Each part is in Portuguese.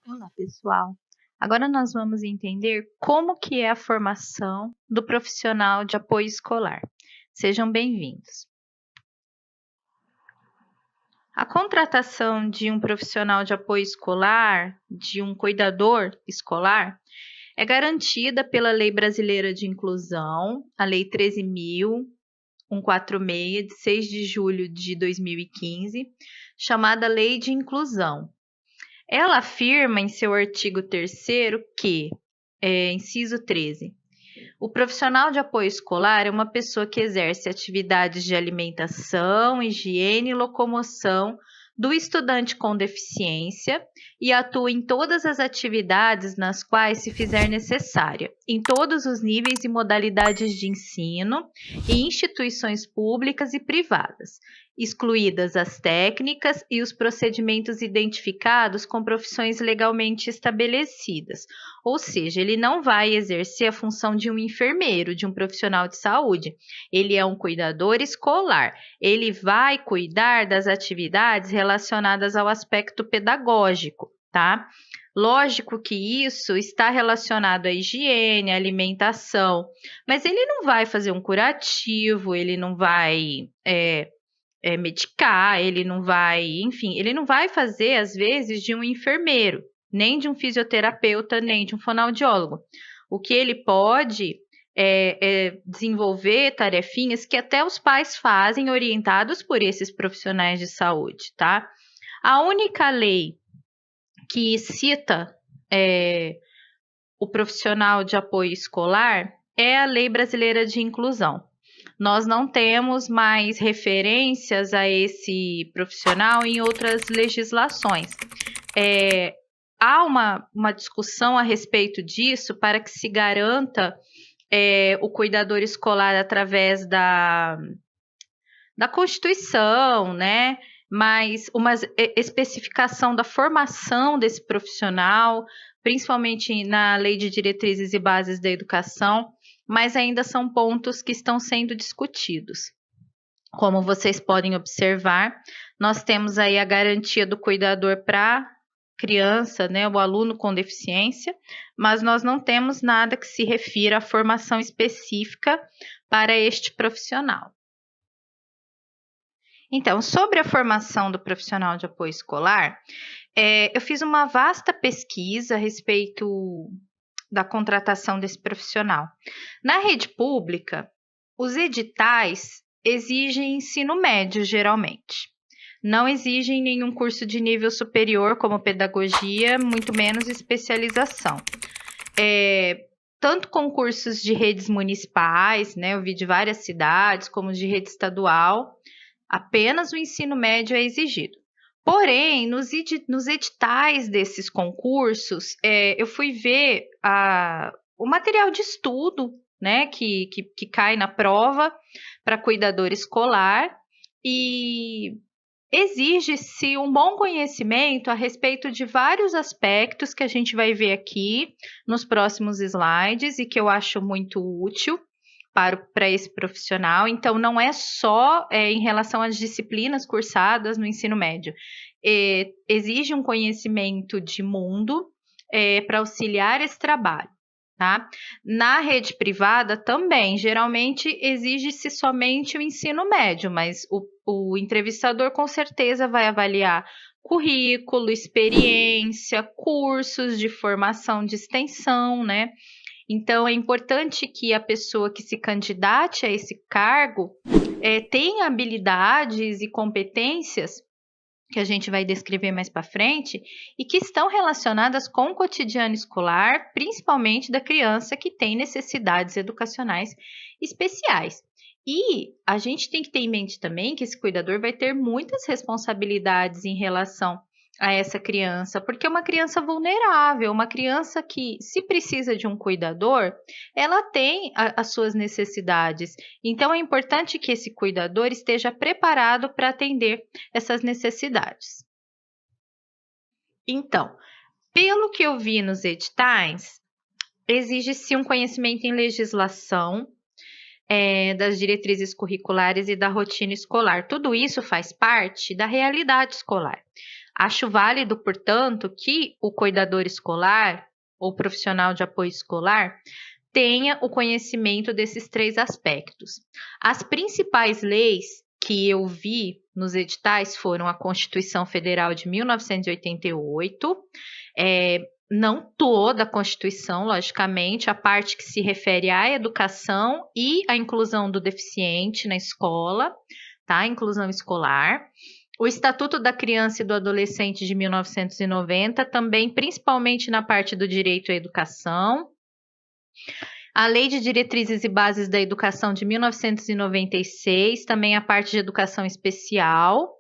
Olá, pessoal. Agora nós vamos entender como que é a formação do profissional de apoio escolar. Sejam bem-vindos. A contratação de um profissional de apoio escolar, de um cuidador escolar, é garantida pela Lei Brasileira de Inclusão, a Lei 13.146, de 6 de julho de 2015, chamada Lei de Inclusão. Ela afirma em seu artigo 3º que, inciso 13, o profissional de apoio escolar é uma pessoa que exerce atividades de alimentação, higiene e locomoção do estudante com deficiência e atua em todas as atividades nas quais se fizer necessária, em todos os níveis e modalidades de ensino e instituições públicas e privadas, excluídas as técnicas e os procedimentos identificados com profissões legalmente estabelecidas. Ou seja, ele não vai exercer a função de um enfermeiro, de um profissional de saúde. Ele é um cuidador escolar. Ele vai cuidar das atividades relacionadas ao aspecto pedagógico, tá? Lógico que isso está relacionado à higiene, à alimentação, mas ele não vai fazer um curativo, ele não vai medicar, ele não vai, enfim, ele não vai fazer, às vezes, de um enfermeiro, nem de um fisioterapeuta, nem de um fonoaudiólogo. O que ele pode é desenvolver tarefinhas que até os pais fazem, orientados por esses profissionais de saúde, tá? A única lei que cita o profissional de apoio escolar é a Lei Brasileira de Inclusão. Nós não temos mais referências a esse profissional em outras legislações. Há uma discussão a respeito disso para que se garanta o cuidador escolar através da Constituição, né? Mas uma especificação da formação desse profissional, principalmente na Lei de Diretrizes e Bases da Educação, mas ainda são pontos que estão sendo discutidos. Como vocês podem observar, nós temos aí a garantia do cuidador para criança, né, o aluno com deficiência, mas nós não temos nada que se refira à formação específica para este profissional. Então, sobre a formação do profissional de apoio escolar, eu fiz uma vasta pesquisa a respeito da contratação desse profissional. Na rede pública, os editais exigem ensino médio, geralmente. Não exigem nenhum curso de nível superior, como pedagogia, muito menos especialização. Tanto concursos de redes municipais, né, eu vi de várias cidades, como de rede estadual, apenas o ensino médio é exigido. Porém, nos editais desses concursos, eu fui ver o material de estudo, né, que cai na prova para cuidador escolar, e exige-se um bom conhecimento a respeito de vários aspectos que a gente vai ver aqui nos próximos slides e que eu acho muito útil para esse profissional. Então, não é só em relação às disciplinas cursadas no ensino médio. Exige um conhecimento de mundo para auxiliar esse trabalho. Tá? Na rede privada também, geralmente exige-se somente o ensino médio, mas o entrevistador com certeza vai avaliar currículo, experiência, cursos de formação de extensão, né? Então, é importante que a pessoa que se candidate a esse cargo tenha habilidades e competências que a gente vai descrever mais para frente e que estão relacionadas com o cotidiano escolar, principalmente da criança que tem necessidades educacionais especiais. E a gente tem que ter em mente também que esse cuidador vai ter muitas responsabilidades em relação a essa criança, porque é uma criança vulnerável, uma criança que, se precisa de um cuidador, ela tem as suas necessidades. Então, é importante que esse cuidador esteja preparado para atender essas necessidades. Então, pelo que eu vi nos editais, exige-se um conhecimento em legislação, das diretrizes curriculares e da rotina escolar. Tudo isso faz parte da realidade escolar. Acho válido, portanto, que o cuidador escolar ou profissional de apoio escolar tenha o conhecimento desses 3 aspectos. As principais leis que eu vi nos editais foram a Constituição Federal de 1988, não toda a Constituição, logicamente, a parte que se refere à educação e à inclusão do deficiente na escola, tá? Inclusão escolar. O Estatuto da Criança e do Adolescente de 1990, também principalmente na parte do direito à educação. A Lei de Diretrizes e Bases da Educação de 1996, também a parte de educação especial.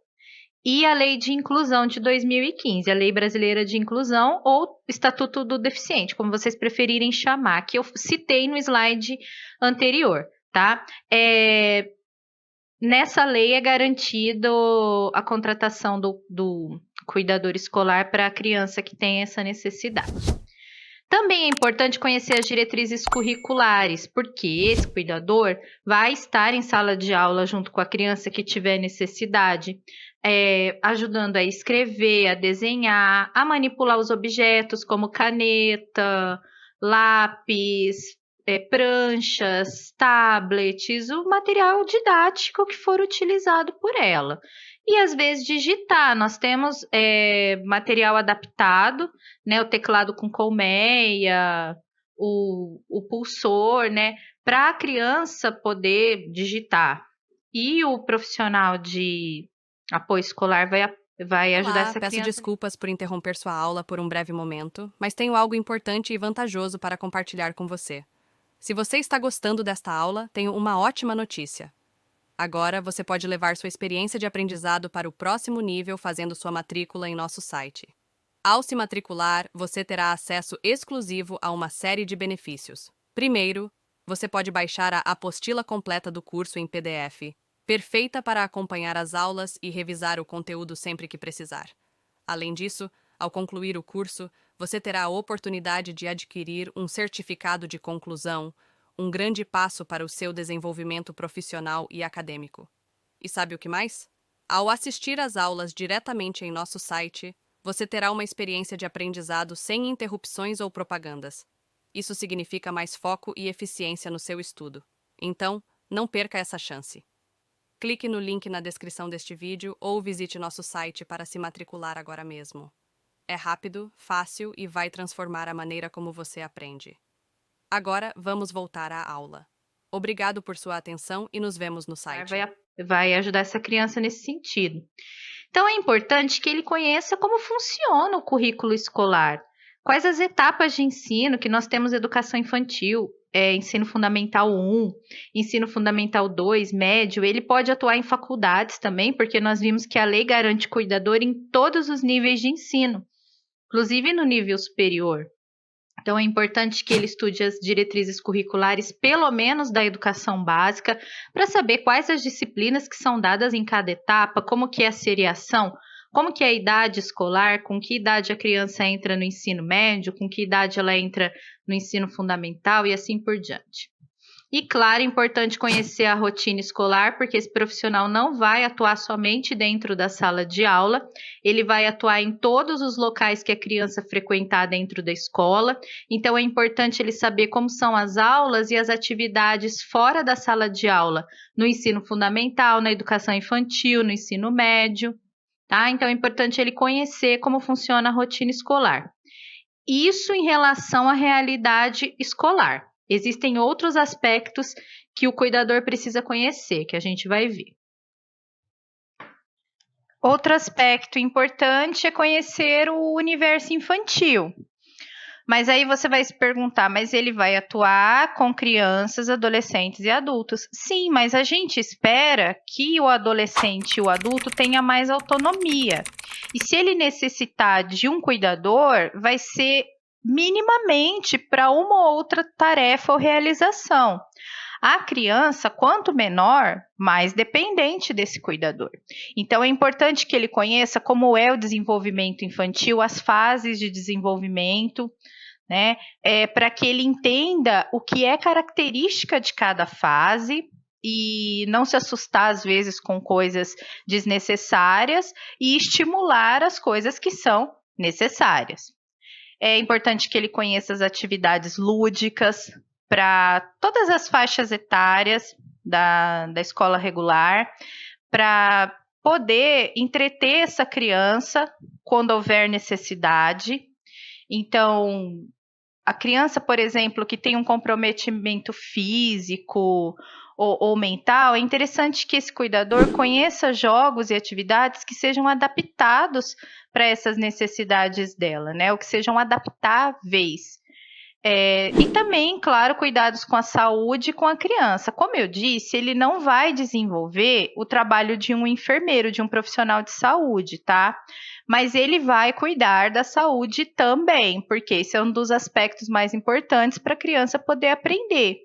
E a Lei de Inclusão de 2015, a Lei Brasileira de Inclusão ou Estatuto do Deficiente, como vocês preferirem chamar, que eu citei no slide anterior, tá? Nessa lei é garantido a contratação do cuidador escolar para a criança que tem essa necessidade. Também é importante conhecer as diretrizes curriculares, porque esse cuidador vai estar em sala de aula junto com a criança que tiver necessidade, ajudando a escrever, a desenhar, a manipular os objetos como caneta, lápis, pranchas, tablets, o material didático que for utilizado por ela. E às vezes digitar, nós temos material adaptado, né, o teclado com colmeia, o pulsor, né, para a criança poder digitar. E o profissional de apoio escolar vai ajudar essa criança. Peço desculpas por interromper sua aula por um breve momento, mas tenho algo importante e vantajoso para compartilhar com você. Se você está gostando desta aula, tenho uma ótima notícia. Agora você pode levar sua experiência de aprendizado para o próximo nível fazendo sua matrícula em nosso site. Ao se matricular, você terá acesso exclusivo a uma série de benefícios. Primeiro, você pode baixar a apostila completa do curso em PDF, perfeita para acompanhar as aulas e revisar o conteúdo sempre que precisar. Além disso, ao concluir o curso, você terá a oportunidade de adquirir um certificado de conclusão, um grande passo para o seu desenvolvimento profissional e acadêmico. E sabe o que mais? Ao assistir às aulas diretamente em nosso site, você terá uma experiência de aprendizado sem interrupções ou propagandas. Isso significa mais foco e eficiência no seu estudo. Então, não perca essa chance. Clique no link na descrição deste vídeo ou visite nosso site para se matricular agora mesmo. É rápido, fácil e vai transformar a maneira como você aprende. Agora, vamos voltar à aula. Obrigado por sua atenção e nos vemos no site. Vai ajudar essa criança nesse sentido. Então, é importante que ele conheça como funciona o currículo escolar. Quais as etapas de ensino que nós temos: educação infantil, ensino fundamental 1, ensino fundamental 2, médio. Ele pode atuar em faculdades também, porque nós vimos que a lei garante cuidador em todos os níveis de ensino, inclusive no nível superior. Então, é importante que ele estude as diretrizes curriculares, pelo menos da educação básica, para saber quais as disciplinas que são dadas em cada etapa, como que é a seriação, como que é a idade escolar, com que idade a criança entra no ensino médio, com que idade ela entra no ensino fundamental e assim por diante. E, claro, é importante conhecer a rotina escolar, porque esse profissional não vai atuar somente dentro da sala de aula, ele vai atuar em todos os locais que a criança frequentar dentro da escola. Então, é importante ele saber como são as aulas e as atividades fora da sala de aula, no ensino fundamental, na educação infantil, no ensino médio, tá? Então, é importante ele conhecer como funciona a rotina escolar. Isso em relação à realidade escolar. Existem outros aspectos que o cuidador precisa conhecer, que a gente vai ver. Outro aspecto importante é conhecer o universo infantil. Mas aí você vai se perguntar, mas ele vai atuar com crianças, adolescentes e adultos? Sim, mas a gente espera que o adolescente e o adulto tenha mais autonomia. E se ele necessitar de um cuidador, vai ser minimamente para uma ou outra tarefa ou realização. A criança, quanto menor, mais dependente desse cuidador. Então, é importante que ele conheça como é o desenvolvimento infantil, as fases de desenvolvimento, né? Para que ele entenda o que é característica de cada fase e não se assustar às vezes com coisas desnecessárias e estimular as coisas que são necessárias. É importante que ele conheça as atividades lúdicas para todas as faixas etárias da escola regular, para poder entreter essa criança quando houver necessidade. Então, a criança, por exemplo, que tem um comprometimento físico ou mental, é interessante que esse cuidador conheça jogos e atividades que sejam adaptados para essas necessidades dela, né? Ou que sejam adaptáveis. E também, claro, cuidados com a saúde e com a criança. Como eu disse, ele não vai desenvolver o trabalho de um enfermeiro, de um profissional de saúde, tá? Mas ele vai cuidar da saúde também, porque esse é um dos aspectos mais importantes para a criança poder aprender.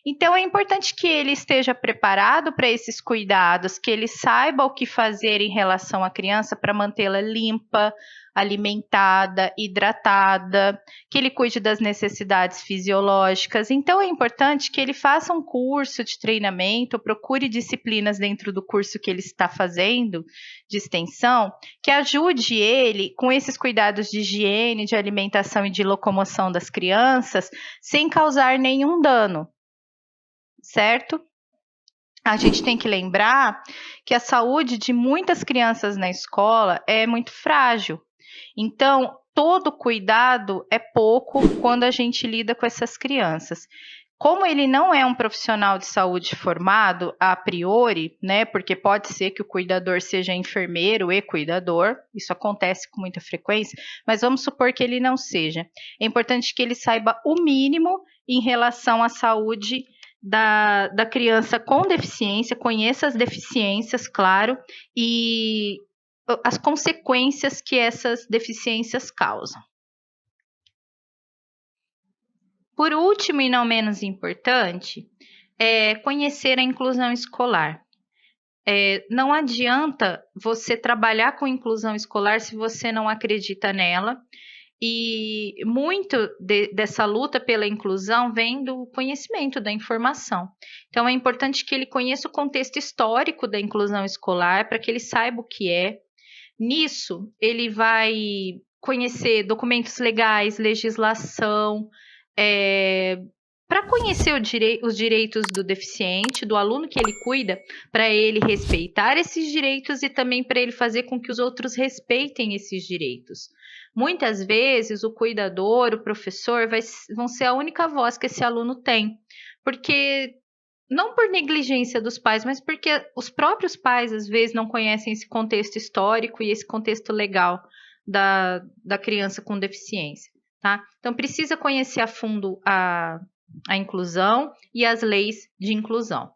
Então, é importante que ele esteja preparado para esses cuidados, que ele saiba o que fazer em relação à criança para mantê-la limpa, alimentada, hidratada, que ele cuide das necessidades fisiológicas. Então, é importante que ele faça um curso de treinamento, procure disciplinas dentro do curso que ele está fazendo de extensão, que ajude ele com esses cuidados de higiene, de alimentação e de locomoção das crianças, sem causar nenhum dano. Certo? A gente tem que lembrar que a saúde de muitas crianças na escola é muito frágil. Então, todo cuidado é pouco quando a gente lida com essas crianças. Como ele não é um profissional de saúde formado a priori, né? Porque pode ser que o cuidador seja enfermeiro e cuidador, isso acontece com muita frequência, mas vamos supor que ele não seja. É importante que ele saiba o mínimo em relação à saúde da criança com deficiência, conheça as deficiências, claro, e as consequências que essas deficiências causam. Por último e não menos importante, é conhecer a inclusão escolar. Não adianta você trabalhar com inclusão escolar se você não acredita nela. E muito dessa luta pela inclusão vem do conhecimento, da informação. Então, é importante que ele conheça o contexto histórico da inclusão escolar, para que ele saiba o que é. Nisso, ele vai conhecer documentos legais, legislação, para conhecer os direitos do deficiente, do aluno que ele cuida, para ele respeitar esses direitos e também para ele fazer com que os outros respeitem esses direitos. Muitas vezes o cuidador, o professor vão ser a única voz que esse aluno tem, porque não por negligência dos pais, mas porque os próprios pais às vezes não conhecem esse contexto histórico e esse contexto legal da criança com deficiência, tá? Então precisa conhecer a fundo a inclusão e as leis de inclusão.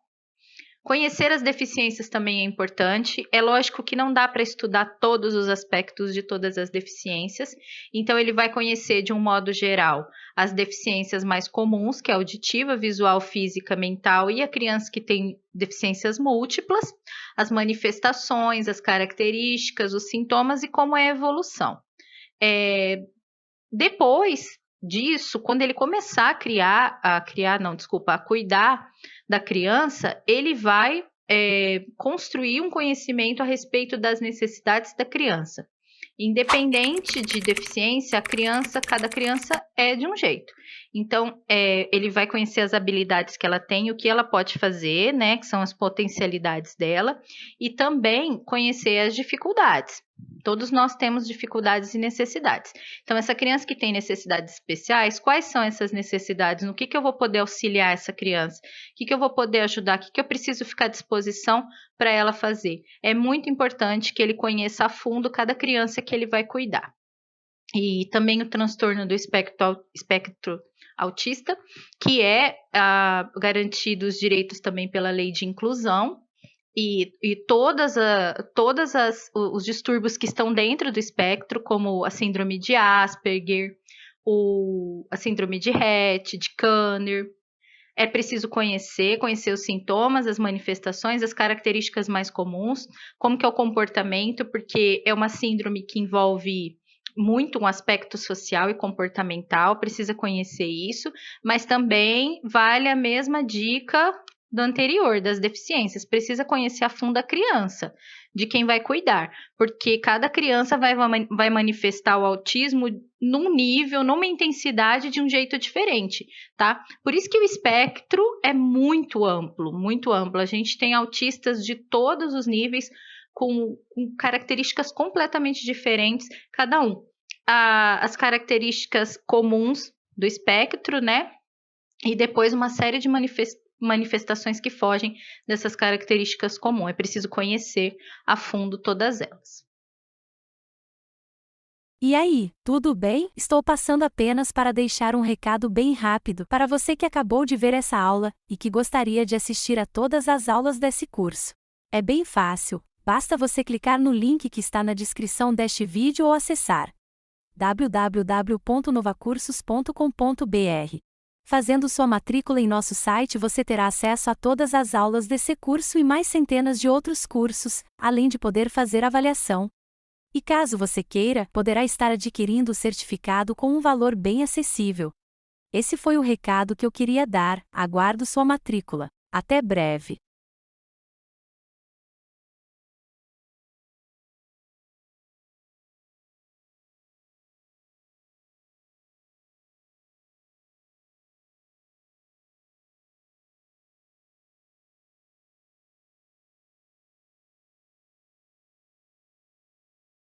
Conhecer as deficiências também é importante. É lógico que não dá para estudar todos os aspectos de todas as deficiências, então ele vai conhecer de um modo geral as deficiências mais comuns, que é auditiva, visual, física, mental, e a criança que tem deficiências múltiplas, as manifestações, as características, os sintomas e como é a evolução. Depois disso, quando ele começar a cuidar da criança, ele vai construir um conhecimento a respeito das necessidades da criança. Independente de deficiência, cada criança é de um jeito. Então, ele vai conhecer as habilidades que ela tem, o que ela pode fazer, né, que são as potencialidades dela, e também conhecer as dificuldades. Todos nós temos dificuldades e necessidades. Então, essa criança que tem necessidades especiais, quais são essas necessidades? No que eu vou poder auxiliar essa criança? O que eu vou poder ajudar? O que eu preciso ficar à disposição para ela fazer? É muito importante que ele conheça a fundo cada criança que ele vai cuidar. E também o transtorno do espectro autista, que é garantido os direitos também pela lei de inclusão, e todos os distúrbios que estão dentro do espectro, como a síndrome de Asperger, a síndrome de Rett, de Kanner. É preciso conhecer os sintomas, as manifestações, as características mais comuns, como que é o comportamento, porque é uma síndrome que envolve muito um aspecto social e comportamental, precisa conhecer isso, mas também vale a mesma dica do anterior, das deficiências. Precisa conhecer a fundo a criança, de quem vai cuidar, porque cada criança vai manifestar o autismo num nível, numa intensidade de um jeito diferente, tá? Por isso que o espectro é muito amplo, muito amplo. A gente tem autistas de todos os níveis, com características completamente diferentes, cada um. As características comuns do espectro, né? E depois uma série de manifestações que fogem dessas características comuns. É preciso conhecer a fundo todas elas. E aí, tudo bem? Estou passando apenas para deixar um recado bem rápido para você que acabou de ver essa aula e que gostaria de assistir a todas as aulas desse curso. É bem fácil, basta você clicar no link que está na descrição deste vídeo ou acessar www.novacursos.com.br. Fazendo sua matrícula em nosso site, você terá acesso a todas as aulas desse curso e mais centenas de outros cursos, além de poder fazer avaliação. E caso você queira, poderá estar adquirindo o certificado com um valor bem acessível. Esse foi o recado que eu queria dar. Aguardo sua matrícula. Até breve!